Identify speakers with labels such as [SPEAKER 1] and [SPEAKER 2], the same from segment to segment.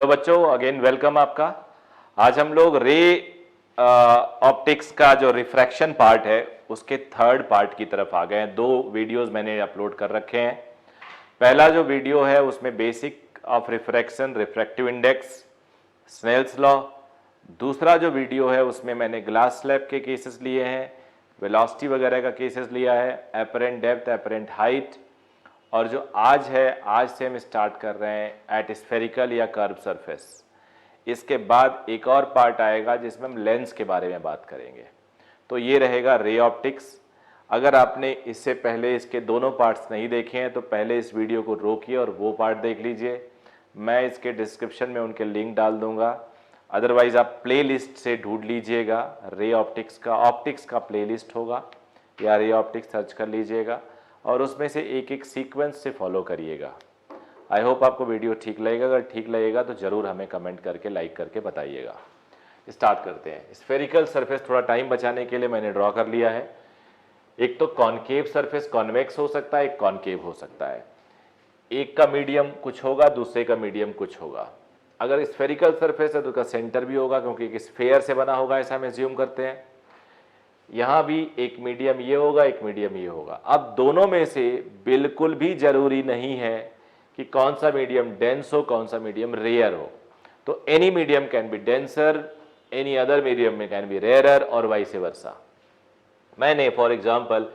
[SPEAKER 1] तो बच्चों again welcome आपका। आज हम लोग रे ऑप्टिक्स का जो रिफ्रैक्शन पार्ट है उसके थर्ड पार्ट की तरफ आ गए हैं। दो वीडियोस मैंने अपलोड कर रखे हैं। पहला जो वीडियो है उसमें basic of refraction, refractive index, Snell's law. दूसरा जो वीडियो है उसमें मैंने ग्लास स्लैब के केसेस लिए हैं, वेलोसिटी वगैरह का केसेस लिया है, एपरेंट डेप्थ, एपरेंट हाइट। और जो आज है, आज से हम स्टार्ट कर रहे हैं एट स्फेरिकल या कर्व सरफेस। इसके बाद एक और पार्ट आएगा जिसमें हम लेंस के बारे में बात करेंगे। तो ये रहेगा रे ऑप्टिक्स। अगर आपने इससे पहले इसके दोनों पार्ट्स नहीं देखे हैं तो पहले इस वीडियो को रोकिए और वो पार्ट देख लीजिए। मैं इसके डिस्क्रिप्शन में उनके लिंक डाल दूंगा। अदरवाइज आप प्लेलिस्ट से ढूंढ लीजिएगा, रे ऑप्टिक्स का प्लेलिस्ट होगा या रे ऑप्टिक्स सर्च कर लीजिएगा और उसमें से एक एक सीक्वेंस से फॉलो करिएगा। आई होप आपको वीडियो ठीक लगेगा। अगर ठीक लगेगा तो ज़रूर हमें कमेंट करके, लाइक करके बताइएगा। स्टार्ट करते हैं। स्फेरिकल सरफेस थोड़ा टाइम बचाने के लिए मैंने ड्रॉ कर लिया है। एक तो कॉनकेव सरफेस, कॉन्वेक्स हो सकता है, एक कॉनकेव हो सकता है। एक का मीडियम कुछ होगा, दूसरे का मीडियम कुछ होगा। अगर स्फेरिकल सरफेस है तो उसका सेंटर भी होगा क्योंकि एक स्फेयर से बना होगा, ऐसा हम एज्यूम करते हैं। यहां भी एक मीडियम ये होगा, एक मीडियम ये होगा। अब दोनों में से बिल्कुल भी जरूरी नहीं है कि कौन सा मीडियम डेंस हो, कौन सा मीडियम रेयर हो। तो any medium can be denser, any other medium में कैन बी रेयरर और वाइस वर्सा। मैंने फॉर एग्जांपल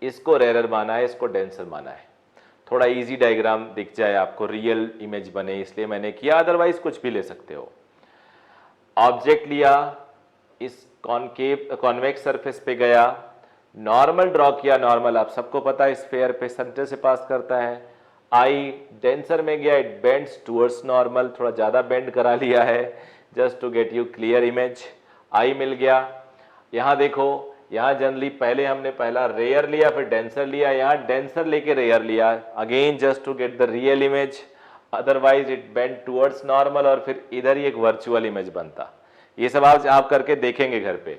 [SPEAKER 1] इसको रेयरर माना है, इसको डेंसर माना है। थोड़ा इजी डायग्राम दिख जाए आपको, रियल इमेज बने इसलिए मैंने किया, अदरवाइज कुछ भी ले सकते हो। ऑब्जेक्ट लिया, इस कॉनकेव कॉन्वेक्स सरफेस पे गया, नॉर्मल ड्रॉ किया। नॉर्मल आप सबको पता है स्फेयर पे सेंटर से पास करता है। आई डेंसर में गया, इट बेंड्स टुवर्ड्स नॉर्मल, थोड़ा ज़्यादा बेंड करा लिया है just to get you clear image. I मिल गया। यहाँ देखो, यहाँ जनरली पहले हमने पहला रेयर लिया फिर डेंसर लिया, यहाँ डेंसर लेके रेयर लिया, again just to get the real image. Otherwise it bend towards normal और फिर इधर ही एक वर्चुअल इमेज बनता। ये सब आज आप करके देखेंगे घर पे।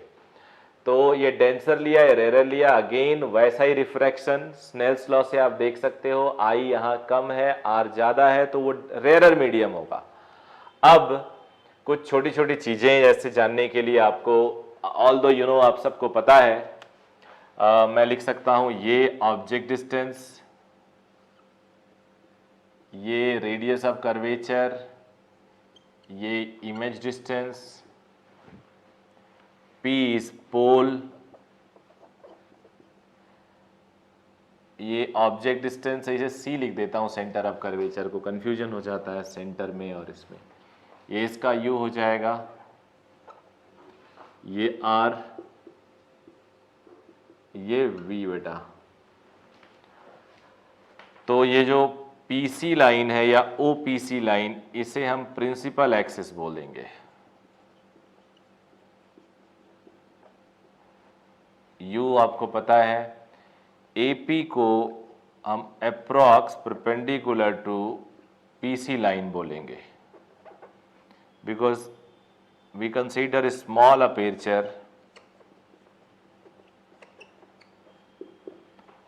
[SPEAKER 1] तो ये डेंसर लिया है, रेयर लिया, अगेन वैसा ही रिफ्रैक्शन स्नेल्स लॉ से आप देख सकते हो। आई यहाँ कम है, आर ज्यादा है, तो वो रेयर मीडियम होगा। अब कुछ छोटी छोटी चीजें जैसे जानने के लिए आपको, ऑल दो यू नो आप सबको पता है, मैं लिख सकता हूं ये ऑब्जेक्ट डिस्टेंस, ये रेडियस ऑफ कर्वेचर, ये image distance, P is pole, ये ऑब्जेक्ट डिस्टेंस है, इसे C लिख देता हूं, सेंटर ऑफ कर्वेचर को कंफ्यूजन हो जाता है सेंटर में और इसमें। ये इसका U हो जाएगा, ये R, ये V बेटा। तो ये जो PC लाइन है या OPC लाइन, इसे हम प्रिंसिपल एक्सिस बोलेंगे। U आपको पता है, AP को हम approx perpendicular to PC line बोलेंगे, because we consider small aperture,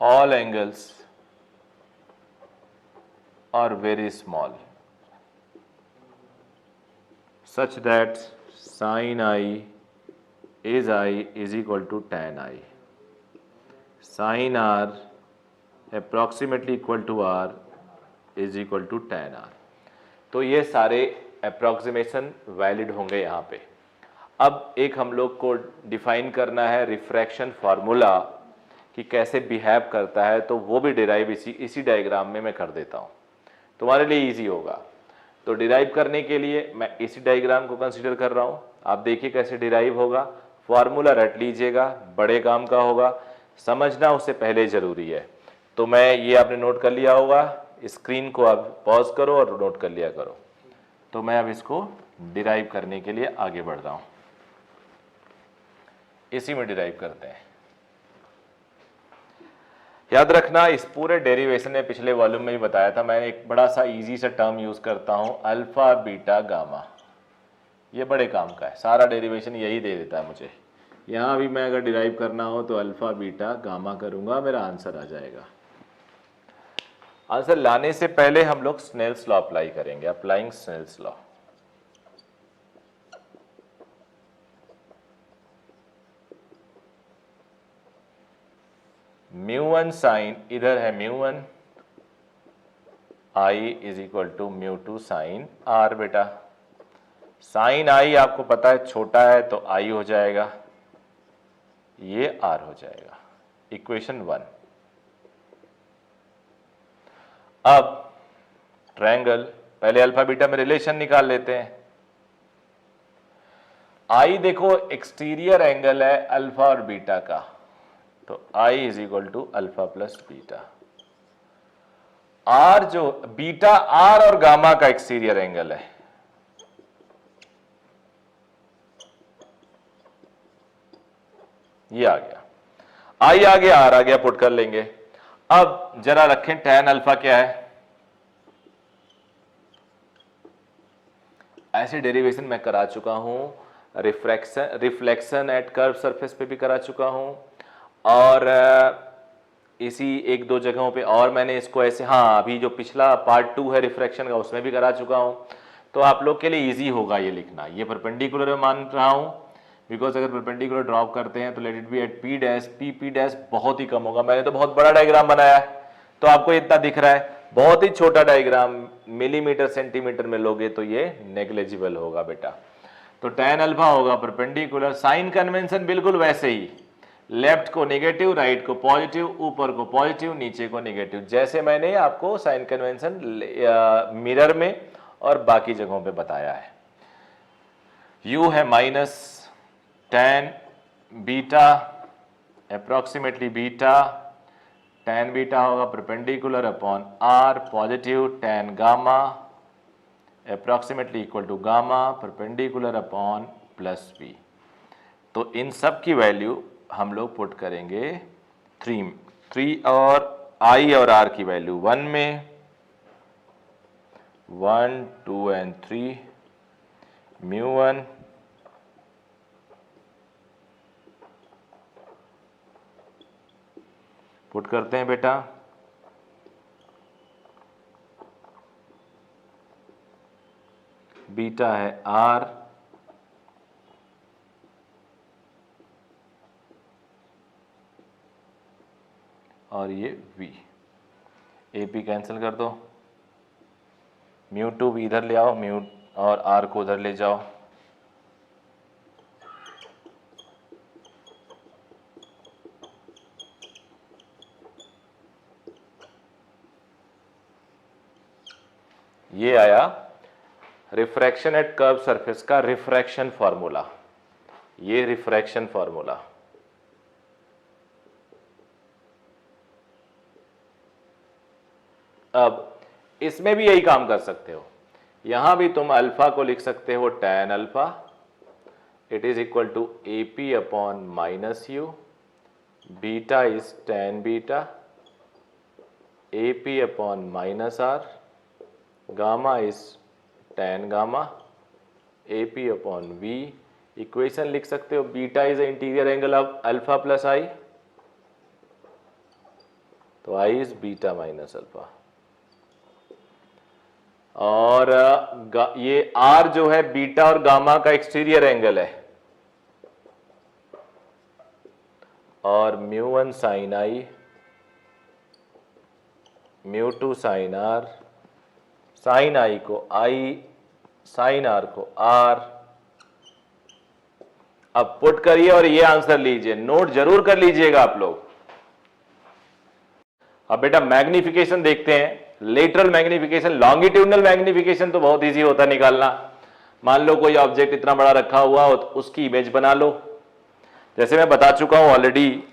[SPEAKER 1] all angles are very small such that sin I is equal to tan I, sin R approximately equal to R is equal to tan R। तो ये सारे approximation valid होंगे यहाँ पे। अब एक हम लोग को डिफाइन करना है रिफ्रैक्शन फार्मूला कि कैसे बिहेव करता है, तो वो भी डिराइव इसी डायग्राम में मैं कर देता हूँ, तुम्हारे लिए इजी होगा। तो डिराइव करने के लिए मैं इसी डायग्राम को कंसीडर कर रहा हूँ। आप देखिए कैसे डिराइव होगा। फार्मूला रट लीजिएगा, बड़े काम का होगा, समझना उससे पहले ज़रूरी है। तो मैं ये आपने नोट कर लिया होगा, स्क्रीन को आप पॉज करो और नोट कर लिया करो। तो मैं अब इसको डिराइव करने के लिए आगे बढ़ रहा हूँ। इसी में डिराइव करते हैं। याद रखना, इस पूरे डेरिवेशन में पिछले वॉल्यूम में भी बताया था, मैं एक बड़ा सा इजी सा टर्म यूज करता हूं, अल्फा बीटा गामा। ये बड़े काम का है, सारा डेरिवेशन यही दे देता है मुझे। यहां भी मैं अगर डिराइव करना हो तो अल्फा बीटा गामा करूंगा, मेरा आंसर आ जाएगा। आंसर लाने से पहले हम लोग स्नेल्स लॉ अप्लाई करेंगे, अप्लाइंग स्नेल्स लॉ। μ1 साइन, इधर है μ1, I is equal to μ2 sine R. बेटा साइन आई आपको पता है छोटा है तो आई हो जाएगा, ये आर हो जाएगा, इक्वेशन 1। अब ट्रायंगल, पहले अल्फा बीटा में रिलेशन निकाल लेते हैं। आई देखो एक्सटीरियर एंगल है अल्फा और बीटा का, तो I is equal to alpha plus beta. R जो बीटा आर और गामा का एक्सटीरियर एंगल है, ये आ गया, आई आ गया आर आ गया, पुट कर लेंगे। अब जरा रखें tan अल्फा क्या है, ऐसे डेरिवेशन मैं करा चुका हूं, रिफ्लेक्शन एट कर्व सरफेस पे भी करा चुका हूं, और इसी एक दो जगहों पे और मैंने इसको ऐसे, हाँ अभी जो पिछला पार्ट 2 है रिफ्रैक्शन का उसमें भी करा चुका हूं। तो आप लोग के लिए इजी होगा ये लिखना। ये परपेंडिकुलर में मान रहा हूं बिकॉज अगर परपेंडिकुलर ड्रॉप करते हैं तो let it be at P dash, P dash बहुत ही कम होगा। मैंने तो बहुत बड़ा डायग्राम बनाया है तो आपको इतना दिख रहा है, बहुत ही छोटा डायग्राम मिलीमीटर सेंटीमीटर में लोगे तो ये नेग्लिजिबल होगा बेटा। तो tan अल्फा होगा परपेंडिकुलर, साइन कन्वेंशन बिल्कुल वैसे ही, लेफ्ट को नेगेटिव, राइट को पॉजिटिव, ऊपर को पॉजिटिव, नीचे को नेगेटिव, जैसे मैंने आपको साइन कन्वेंशन मिरर में और बाकी जगहों पे बताया है। u है minus tan beta approximately beta, tan beta होगा perpendicular upon r, positive tan gamma approximately equal to gamma perpendicular upon plus b। तो इन सब की वैल्यू हम लोग पुट करेंगे 3 और i और r की वैल्यू 1 में, 1, 2 एंड 3 μ1 पुट करते हैं बेटा, बीटा है r, और ये v, AP कैंसिल कर दो, μ2 भी इधर ले आओ, म्यू और r को उधर ले जाओ, ये आया रिफ्रैक्शन एट कर्व सरफेस का रिफ्रैक्शन फॉर्मूला, ये रिफ्रैक्शन फॉर्मूला। अब इसमें भी यही काम कर सकते हो, यहां भी तुम अल्फा को लिख सकते हो tan अल्फा, it is equal to AP upon minus U, beta is tan beta, AP upon minus R, gamma is tan gamma, AP upon V। Equation लिख सकते हो, beta is interior angle of alpha plus I, तो I is beta minus alpha, और ये R जो है beta और gamma का एक्सटीरियर एंगल है, और μ1 sine I, μ2 sine R, sine I को I, साइन R को R। अब पुट करिए और ये आंसर लीजिए, नोट जरूर कर लीजिएगा आप लोग। अब बेटा मैग्निफिकेशन देखते हैं, लेटरल मैग्निफिकेशन, लॉन्गिट्यूडनल मैग्निफिकेशन तो बहुत इजी होता है निकालना। मान लो कोई ऑब्जेक्ट इतना बड़ा रखा हुआ हो तो उसकी इमेज बना लो, जैसे मैं बता चुका हूं ऑलरेडी,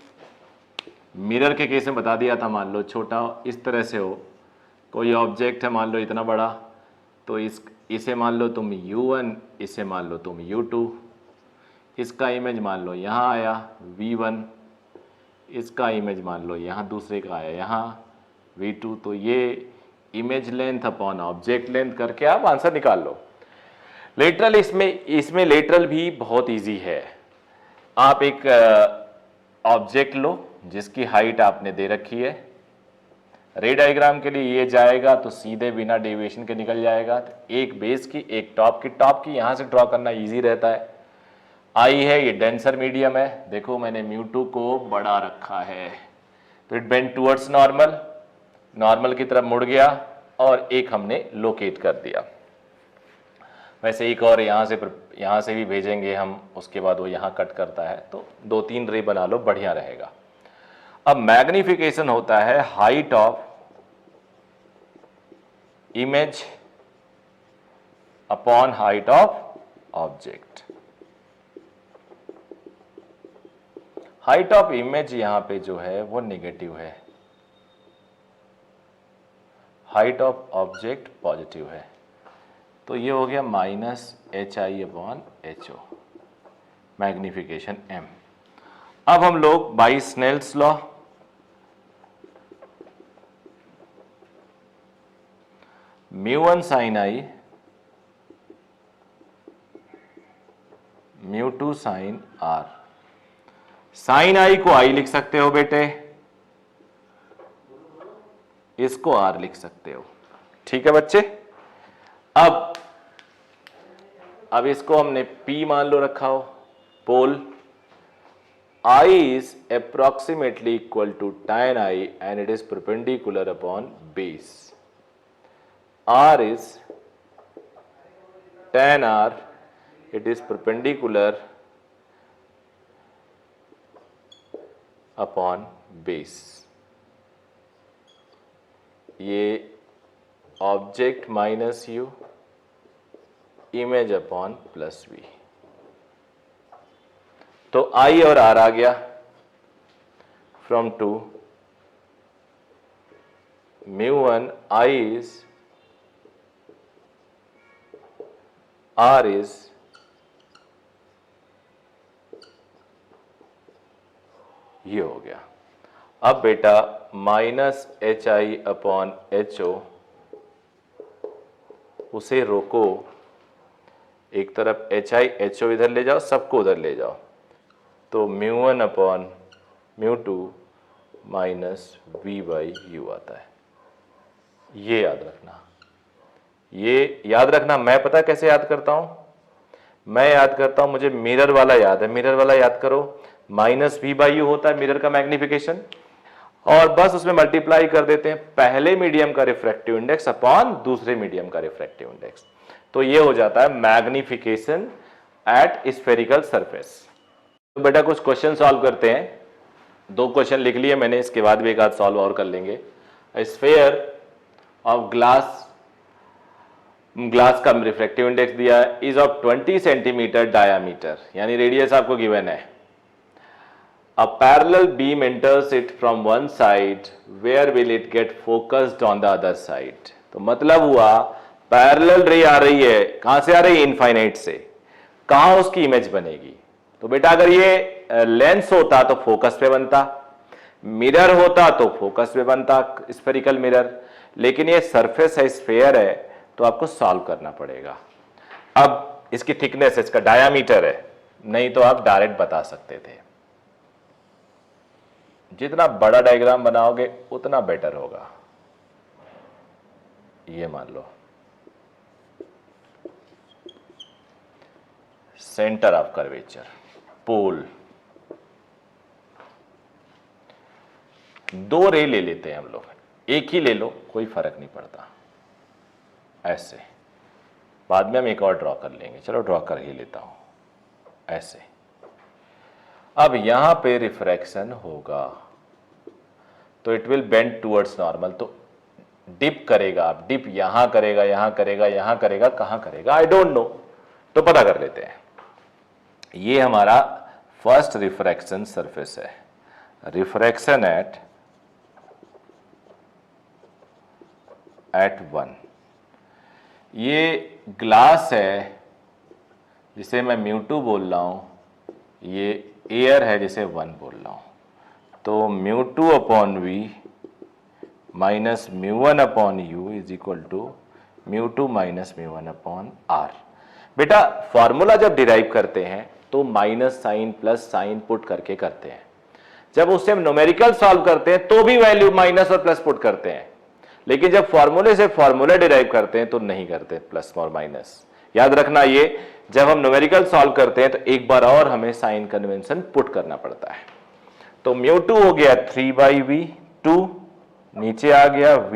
[SPEAKER 1] मिरर के केस में बता दिया था। मान लो छोटा इस तरह से हो, कोई ऑब्जेक्ट है मान लो इतना बड़ा, तो इसे मान लो तुम u1, इसे मान लो तुम u2, इसका इमेज मान लो यहाँ आया v1, इसका इमेज मान लो यहाँ दूसरे का आया यहाँ v2। तो ये image length upon object length करके आप आंसर निकाल लो। लेटरल, इसमें लेटरल भी बहुत इजी है। आप एक ऑब्जेक्ट लो जिसकी हाइट आपने दे रखी है, रे डायग्राम के लिए ये जाएगा तो सीधे बिना डेविएशन के निकल जाएगा। तो एक बेस की एक टॉप की यहां से ड्रॉ करना इजी रहता है। आई है, ये डेंसर मीडियम है, देखो मैंने μ2 को बड़ा रखा है, तो it bend towards normal, normal की तरफ मुड़ गया और एक हमने लोकेट कर दिया। वैसे एक और यहाँ से भी भेजेंगे हम, उसके बाद वो यहाँ कट करता है, तो 2-3 रे बना लो, बढ़िया रहेगा। अब मैग्निफिकेशन होता है height of image upon height of object. Height of image यहां पे जो है वो नेगेटिव है, हाइट ऑफ ऑब्जेक्ट पॉजिटिव है, तो ये हो गया -HI upon HO, magnification M। अब हम लोग by Snell's law, μ1 sin I μ2 sin R, sin I को I लिख सकते हो बेटे, इसको R लिख सकते हो, ठीक है बच्चे। अब इसको हमने P मान लो रखा हो, पोल I is approximately equal to tan I and it is perpendicular upon base. R is tan R, it is perpendicular upon base. ये object minus U, image upon plus V, तो I और R आ गया from 2, μ1 I is R is ये हो गया। अब बेटा -HI upon HO, उसे रोको, एक तरफ HI HO इधर ले जाओ, सबको उधर ले जाओ, तो μ1 अपॉन μ2 माइनस V/U आता है। ये याद रखना, मैं पता कैसे याद करता हूं, मैं याद करता हूं, मुझे मिरर वाला याद है, मिरर वाला याद करो, -V/U होता है मिरर का मैग्निफिकेशन, और बस उसमें मल्टीप्लाई कर देते हैं पहले मीडियम का रिफ्रैक्टिव इंडेक्स अपॉन दूसरे मीडियम का रिफ्रैक्टिव इंडेक्स, तो ये हो जाता है मैग्निफिकेशन एट स्फेरिकल सरफेस। तो बेटा कुछ क्वेश्चन सॉल्व करते हैं, 2 क्वेश्चन लिख लिए मैंने, इसके बाद भी एक आध सॉल्व और कर लेंगे। स्फेयर ऑफ ग्लास का रिफ्रैक्टिव इंडेक्स दिया है, इज ऑफ 20 सेंटीमीटर डायामीटर, यानी रेडियस आपको गिवन है। A parallel beam enters it from one side, where will it get focused on the other side? तो मतलब हुआ पैरेलल रे आ रही है, कहां से आ रही है? इनफाइनाइट से, कहां उसकी इमेज बनेगी? तो बेटा अगर ये लेंस होता तो फोकस पे बनता, मिरर होता तो फोकस पे बनता, स्फेरिकल मिरर, लेकिन ये सरफेस है, स्फेयर है, तो आपको सॉल्व करना पड़ेगा। अब इसकी थिकनेस, इसका डायामीटर है, नहीं तो आप डायरेक्ट बता सकते थे। जितना बड़ा डायग्राम बनाओगे उतना बेटर होगा, ये मान लो। सेंटर ऑफ कर्वेचर, पोल, 2 रे ले लेते हैं हम लोग, एक ही ले लो, कोई फर्क नहीं पड़ता, ऐसे। बाद में हम एक और ड्रॉ कर लेंगे, चलो ड्रॉ कर ही लेता हूं, ऐसे। अब यहां पे रिफ्रैक्शन होगा, तो it will bend towards normal, तो डिप करेगा, अब डिप यहां करेगा, यहां करेगा, यहां करेगा, कहां करेगा आई डोंट नो, तो पता कर लेते हैं। ये हमारा फर्स्ट रिफ्रैक्शन सरफेस है, रिफ्रैक्शन एट 1, ये ग्लास है जिसे मैं μ2 बोल रहा हूं, ये एयर है जिसे 1 बोल रहा हूं, तो μ2 upon V minus μ1 upon U is equal to μ2 minus μ1 upon R। बेटा फॉर्मूला जब डिराइव करते हैं तो minus sine plus sine put करके करते हैं, जब उससे हम न्यूमेरिकल सॉल्व करते हैं तो भी वैल्यू माइनस और प्लस पुट करते हैं, लेकिन जब फॉर्मूले से फॉर्मूला डिराइव करते हैं तो नहीं करते प्लस और माइनस। याद रखना, ये जब हम न्यूमेरिकल सॉल्व करते हैं तो एक बार और हमें साइन कन्वेंशन पुट करना पड़ता है। तो μ2 हो गया 3/V, 2, नीचे आ गया v,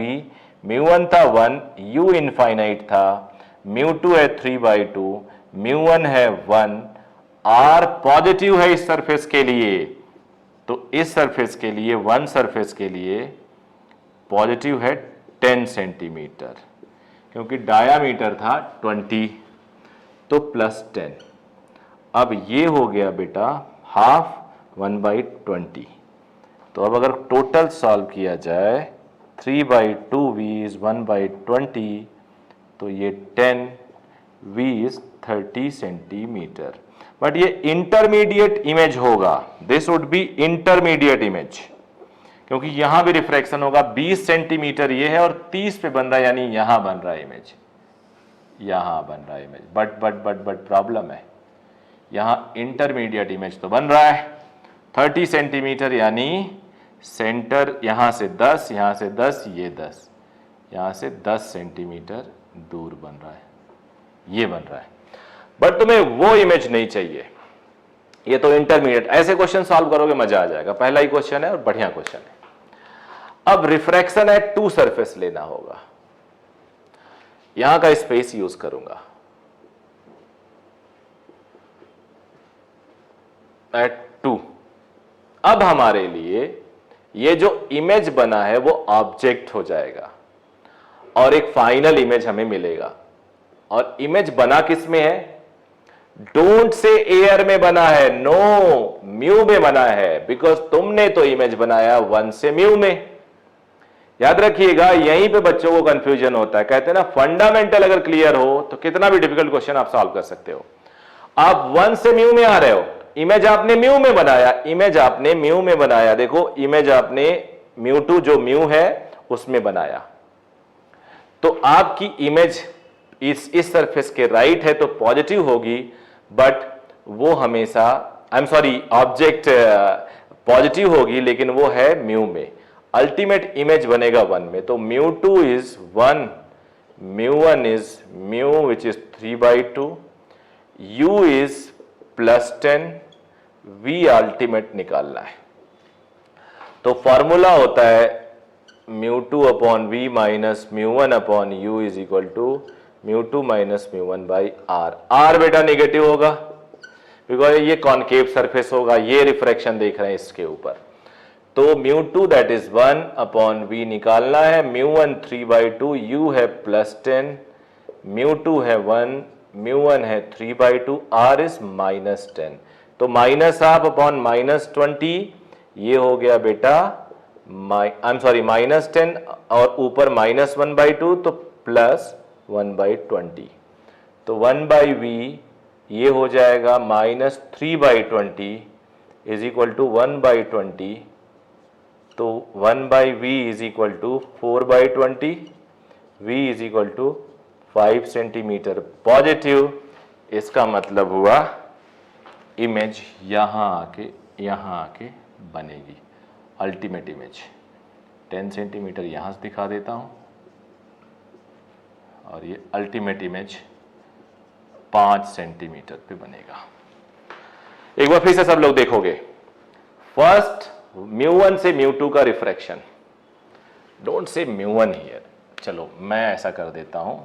[SPEAKER 1] μ1 था 1, u इनफाइनाइट था, μ2 है 3/2, μ1 है 1, r पॉजिटिव है इस सरफेस के लिए, तो इस सरफेस के लिए, वन सरफेस के लिए पॉजिटिव है 10 सेंटीमीटर, क्योंकि डायामीटर था 20, तो +10। अब ये हो गया बेटा हाफ 1/20। तो अब अगर टोटल सॉल्व किया जाए 3/2v इज 1/20, तो ये 10v इज 30 सेंटीमीटर। बट ये इंटरमीडिएट इमेज होगा, this would be intermediate image, क्योंकि यहां भी रिफ्रैक्शन होगा। 20 सेंटीमीटर ये है और 30 पे बन रहा है, यानी यहां बन रहा है इमेज, यहां बन रहा है इमेज। बट प्रॉब्लम है, यहां इंटरमीडिएट इमेज तो बन रहा है 30 सेंटीमीटर, यानी सेंटर यहां से 10, यहां से 10, ये 10, यहां से 10 सेंटीमीटर दूर बन रहा है, ये बन रहा है। बट तुम्हें वो इमेज नहीं चाहिए, ये तो इंटरमीडिएट। ऐसे क्वेश्चन सॉल्व करोगे मजा आ जाएगा, पहला ही क्वेश्चन है और बढ़िया क्वेश्चन है। अब रिफ्रैक्शन एट 2 सरफेस लेना होगा, यहां का स्पेस यूज करूंगा, एट 2। अब हमारे लिए ये जो इमेज बना है वो ऑब्जेक्ट हो जाएगा और एक फाइनल इमेज हमें मिलेगा। और इमेज बना किस में है? डोंट से एयर में बना है, नो, म्यू में बना है, बिकॉज तुमने तो इमेज बनाया 1 से म्यू में। याद रखिएगा, यहीं पे बच्चों को कंफ्यूजन होता है। कहते हैं ना, फंडामेंटल अगर क्लियर हो तो कितना भी डिफिकल्ट क्वेश्चन आप सॉल्व कर सकते हो। आप 1 से म्यू में आ रहे हो, इमेज आपने म्यू में बनाया, इमेज आपने म्यू में बनाया, देखो इमेज आपने μ2 जो म्यू है उसमें बनाया, तो आपकी इमेज इस सरफेस के राइट है तो पॉजिटिव होगी, बट वो हमेशा, I am sorry, object positive होगी, लेकिन वो है म्यू में। अल्टीमेट इमेज बनेगा 1 में, तो μ2 is 1, μ1 is mu which is 3/2, u is +10, v ultimate निकालना है। तो फॉर्मूला होता है μ2/v minus μ1/u is equal to μ2 minus μ1/r। r बेटा नेगेटिव होगा, बिकॉज ये कॉनकेव सरफेस होगा, ये रिफ्रैक्शन देख रहे हैं इसके ऊपर। तो μ2 दैट इज 1/v निकालना है, μ1 3/2, u है +10, μ2 है 1, μ1 है 3/2, r इज -10। तो -12/-20 ये हो गया बेटा, आई एम सॉरी, -10 और ऊपर -1/2, तो +1/20। तो 1/v ये हो जाएगा -3/20 इज इक्वल टू 1/20, तो 1/v is equal to 4/20, v is equal to 5 centimetre positive. इसका मतलब हुआ इमेज यहां आके बनेगी, अल्टीमेट इमेज। 10 सेंटीमीटर यहां से दिखा देता हूं, और ये अल्टीमेट इमेज 5 सेंटीमीटर पे बनेगा। एक बार फिर से सब लोग देखोगे, फर्स्ट μ1 से μ2 का रिफ्रैक्शन, डोंट से μ1 हियर। चलो मैं ऐसा कर देता हूं,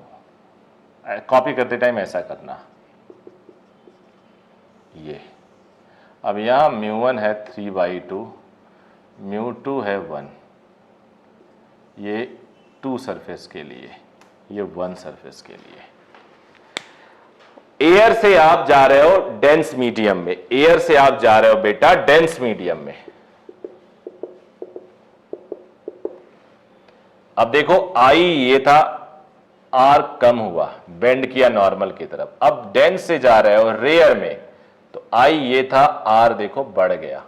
[SPEAKER 1] कॉपी करते टाइम ऐसा करना, ये अब यहां μ1 है 3/2, μ2 है 1, ये 2 सरफेस के लिए, ये 1 सरफेस के लिए। एयर से आप जा रहे हो डेंस मीडियम में, एयर से आप जा रहे हो बेटा डेंस मीडियम में। अब देखो I ये था, R कम हुआ, बेंड किया नॉर्मल की तरफ। अब डेंस से जा रहे हो रेयर में, तो I ये था, R देखो बढ़ गया,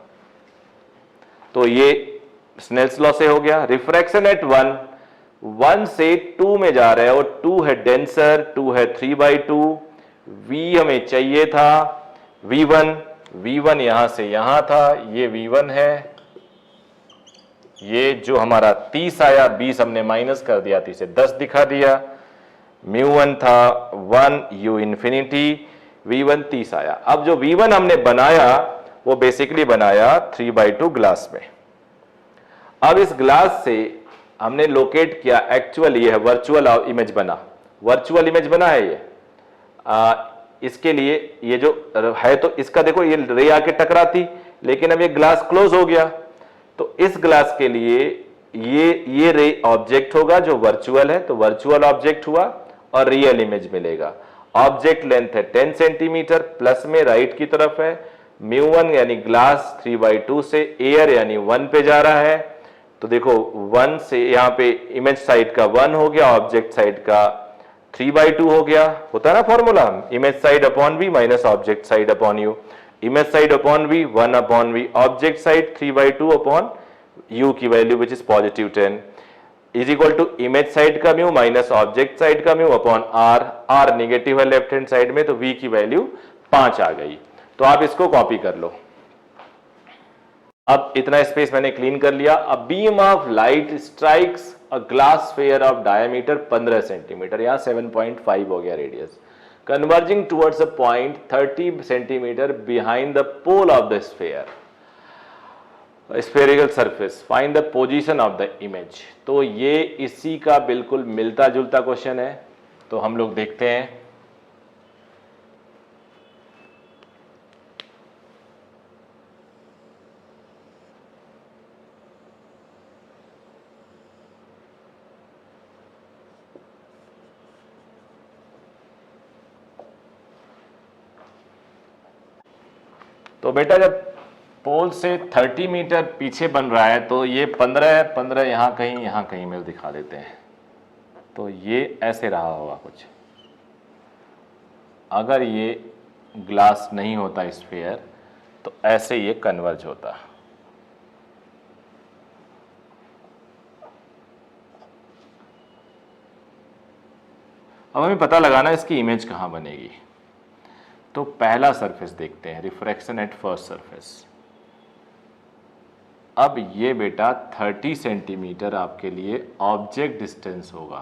[SPEAKER 1] तो ये स्नेल्स लॉ से हो गया। रिफ्रैक्शन एट 1 से 2 में जा रहे हो, 2 है डेंसर, 2 है 3/2, v हमें चाहिए था v1 यहां से यहां था, ये v1 है, ये जो हमारा 30 आया, 20 हमने माइनस कर दिया, 30 से 10 दिखा दिया। μ1 था 1, u इंफिनिटी, v1 30 आया। अब जो v1 हमने बनाया वो बेसिकली बनाया 3/2 ग्लास में। अब इस ग्लास से हमने लोकेट किया, एक्चुअल ये है वर्चुअल इमेज बना, वर्चुअल इमेज बना है ये। इसके लिए ये जो है, तो इसका देखो ये रे आके टकराती, लेकिन अब ये ग्लास क्लोज हो गया, तो इस ग्लास के लिए ये रे ऑब्जेक्ट होगा जो वर्चुअल है, तो वर्चुअल ऑब्जेक्ट हुआ और रियल इमेज मिलेगा। ऑब्जेक्ट लेंथ है 10 सेंटीमीटर, प्लस में राइट की तरफ है, μ1 यानी ग्लास 3/2 से एयर यानी 1 पे जा रहा है, तो देखो 1 से यहां पे इमेज साइड का 1 हो गया, ऑब्जेक्ट साइड का 3/2 हो गया। होता है ना formula, image side upon v minus object side upon u, image side upon v 1 upon v, object side 3/2 upon u की value which is positive 10 is equal to image side का mu minus object side का mu upon R, R negative है left hand side में, तो v की value 5 आ गई। तो आप इसको कॉपी कर लो। अब इतना स्पेस मैंने क्लीन कर लिया। A beam of light strikes a glass sphere of diameter 15 centimetre, यहां 7.5 हो गया radius, converging towards a point 30 centimetre behind the pole of the sphere, spherical surface, find the position of the image. तो ये इसी का बिल्कुल मिलता जुलता क्वेश्चन है, तो हम लोग देखते हैं। तो बेटा जब पोल से 30 मीटर पीछे बन रहा है, तो ये 15 यहाँ कहीं में दिखा देते हैं, तो ये ऐसे रहा होगा कुछ। अगर ये ग्लास नहीं होता स्फीयर, तो ऐसे ये कन्वर्ज होता। अब हमें पता लगाना इसकी इमेज कहाँ बनेगी। तो पहला सरफेस देखते हैं, रिफ्रैक्शन एट फर्स्ट सरफेस। अब ये बेटा 30 सेंटीमीटर आपके लिए ऑब्जेक्ट डिस्टेंस होगा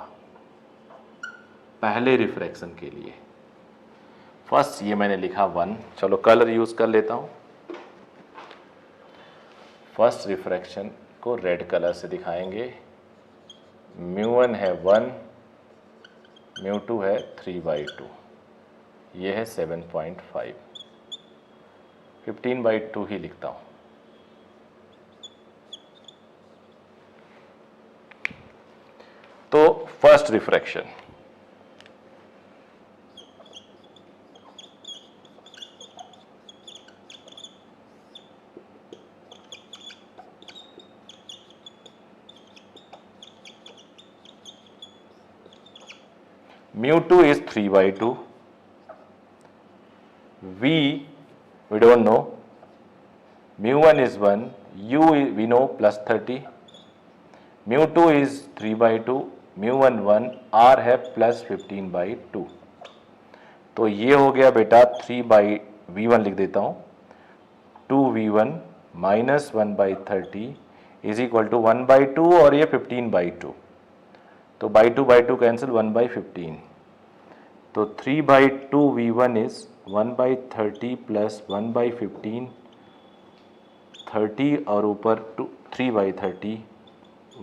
[SPEAKER 1] पहले रिफ्रैक्शन के लिए। फर्स्ट ये मैंने लिखा 1, चलो कलर यूज कर लेता हूं। फर्स्ट रिफ्रैक्शन को रेड कलर से दिखाएंगे। μ1 है 1, μ2 है 3/2, ये है 7.5, 15/2 ही लिखता हूं। तो first refraction, μ2 is 3/2, we don't know, μ1 is 1, u we know plus 30, μ2 is 3/2, μ1 1, r है plus 15/2। तो ये हो गया बेटा v1 लिख देता हूँ, 2v1 minus 1/30 is equal to 1/2 और ये 15/2, तो बाई टू कैंसिल 1/15, तो 3/2 v1 इज 1/30 प्लस 1/15, 30 और ऊपर 3/30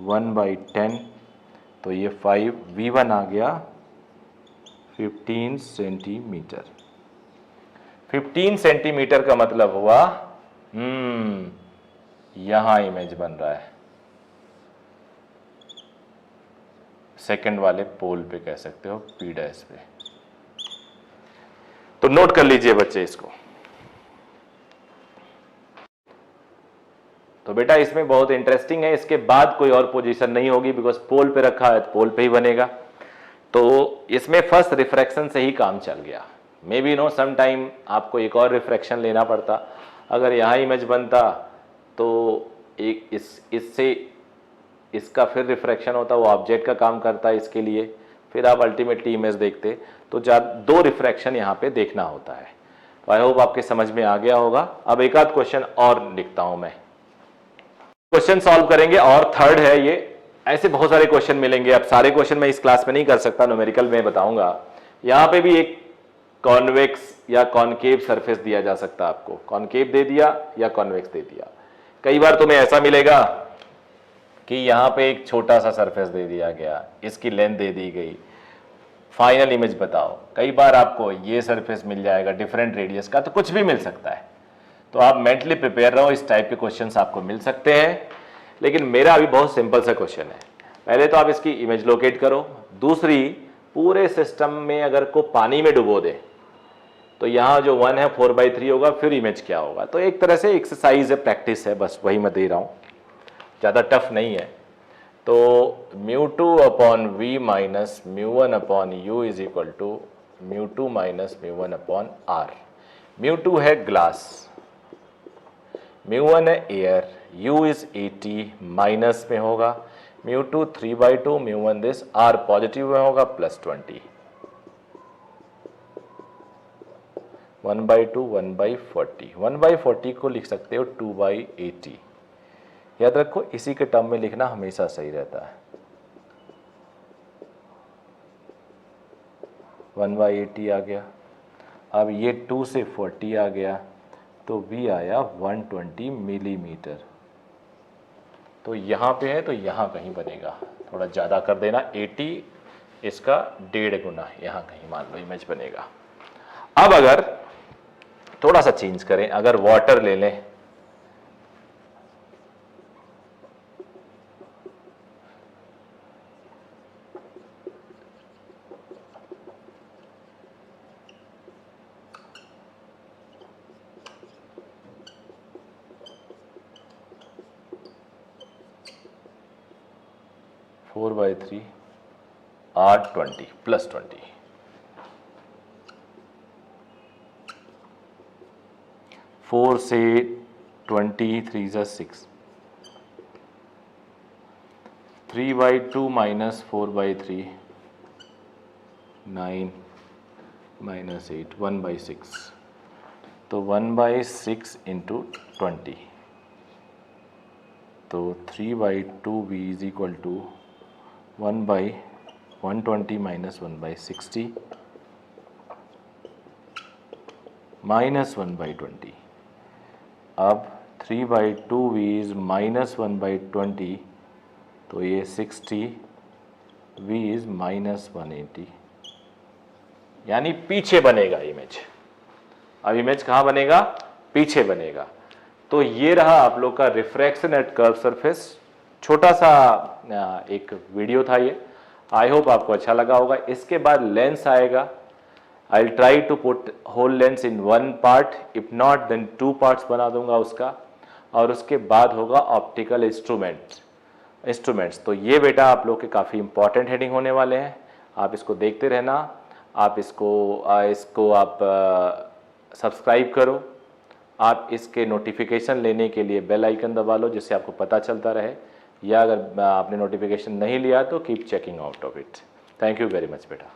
[SPEAKER 1] 1/10, तो ये 5, v1 आ गया 15 सेंटीमीटर। 15 सेंटीमीटर का मतलब हुआ यहां इमेज बन रहा है, सेकंड वाले पोल पे कह सकते हो, P' पे। तो नोट कर लीजिए बच्चे इसको। तो बेटा इसमें बहुत इंटरेस्टिंग है, इसके बाद कोई और पोजीशन नहीं होगी, बिकॉज पोल पे रखा है तो पोल पे ही बनेगा। तो इसमें फर्स्ट रिफ्रैक्शन से ही काम चल गया। Maybe no some time आपको एक और रिफ्रैक्शन लेना पड़ता। अगर यहाँ इमेज बनता तो एक इससे इसका फिर रिफ्रैक्शन होता, वो ऑब्जेक्ट का काम करता है इसके लिए, फिर आप अल्टीमेटली इमेज देखते। तो दो रिफ्रैक्शन यहाँ पे देखना होता है। तो आई होप आपके समझ में आ गया होगा। अब एक आध क्वेश्चन और लिखता हूं मैं, क्वेश्चन सॉल्व करेंगे, और थर्ड है ये। ऐसे बहुत सारे क्वेश्चन मिलेंगे, अब सारे क्वेश्चन मैं इस क्लास में नहीं कर सकता, न्यूमेरिकल में बताऊंगा। यहाँ पे भी एक कॉन्वेक्स या कॉनकेव सरफेस दिया जा सकता है आपको, कॉनकेव दे दिया या कॉन्वेक्स दे दिया। कई बार तुम्हें ऐसा मिलेगा कि यहाँ पे एक छोटा सा सरफेस दे दिया गया, इसकी लेंथ दे दी गई, फाइनल इमेज बताओ। कई बार आपको ये सरफेस मिल जाएगा डिफरेंट रेडियस का, तो कुछ भी मिल सकता है। तो आप मेंटली प्रिपेयर रहो, इस टाइप के क्वेश्चंस आपको मिल सकते हैं। लेकिन मेरा अभी बहुत सिंपल सा क्वेश्चन है। पहले तो आप इसकी इमेज लोकेट करो। दूसरी, पूरे सिस्टम में अगर को पानी में डुबो दे तो यहाँ जो 1 है 4/3 होगा, फिर इमेज क्या होगा। तो एक तरह से एक्सरसाइज है, प्रैक्टिस है, बस वही मैं दे रहा हूँ, ज़्यादा टफ नहीं है। तो μ2 upon v minus μ1 upon u is equal to μ2 minus μ1 upon r। μ2 है ग्लास, μ1 है एयर, u इज 80, माइनस में होगा, μ2 3/2, μ1 दिस, r पॉजिटिव में होगा, +20, 1/2 1/40। 1/40 को लिख सकते हो 2/80। याद रखो, इसी के टर्म में लिखना हमेशा सही रहता है। 1/80 आ गया। अब ये 2 से 40 आ गया, तो v आया 120 मिलीमीटर। तो यहाँ पे है तो यहाँ कहीं बनेगा, थोड़ा ज़्यादा कर देना, 80 इसका 1.5 गुना यहाँ कहीं मान लो इमेज बनेगा। अब अगर थोड़ा सा चेंज करें, अगर वाटर ले लें, (4/3) R20 +20, 4 से 20, 3 ज़ा 6, 3/2 माइनस 4/3, 9 माइनस 8, 1/6। तो 1/6 इंटू 20, तो 3/2 v is equal to 1/120 minus 1/60 minus 1/20। अब 3/2 v इज माइनस 1/20, तो ये 60, v इज माइनस 180, यानी पीछे बनेगा इमेज। अब इमेज कहाँ बनेगा? पीछे बनेगा। तो ये रहा आप लोग का रिफ्रैक्शन एट कर्व सरफेस। छोटा सा एक वीडियो था ये, आई होप आपको अच्छा लगा होगा। इसके बाद लेंस आएगा। I will try to put whole lens in 1 part, if not then 2 parts बना दूंगा उसका। और उसके बाद होगा ऑप्टिकल इंस्ट्रूमेंट्स। तो ये बेटा आप लोग के काफ़ी इंपॉर्टेंट हेडिंग होने वाले हैं, आप इसको देखते रहना। आप इसको आप सब्सक्राइब करो। आप इसके नोटिफिकेशन लेने के लिए बेल आइकन दबा लो, जिससे आपको पता चलता रहे, या अगर आपने नोटिफिकेशन नहीं लिया तो keep checking out of it. Thank you very much बेटा।